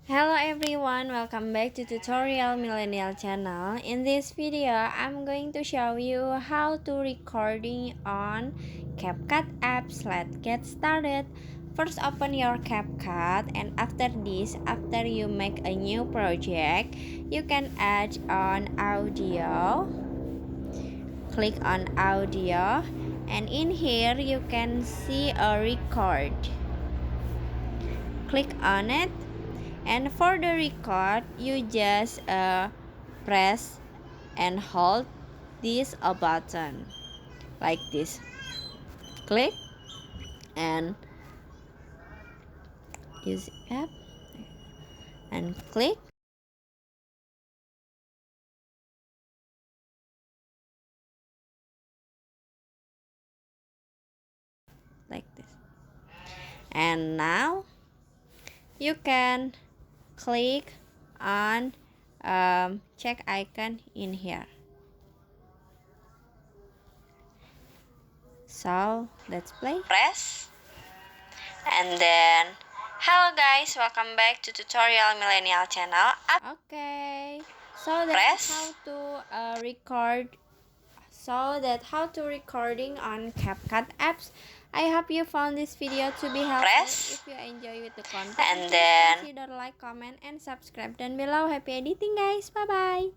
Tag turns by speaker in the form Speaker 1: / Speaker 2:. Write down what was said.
Speaker 1: Hello everyone, welcome back to Tutorial Millennial channel. In this video, I'm going to show you how to recording on CapCut apps. Let's get started. First, open your CapCut, and after this, after you make a new project, you can add on audio. Click on audio, and in here you can see a record. Click on it. And for the record, you just press and hold this button like this. Click and use app and click like this. And now you can click on check icon in here. So let's play. Press and then hello guys, welcome back to Tutorial Millennial channel. Okay, so that's how to record. So that how to recording on CapCut apps. I hope you found this video to be helpful. If you enjoy with the content, and then consider like, comment, and subscribe down below. Happy editing guys, bye bye.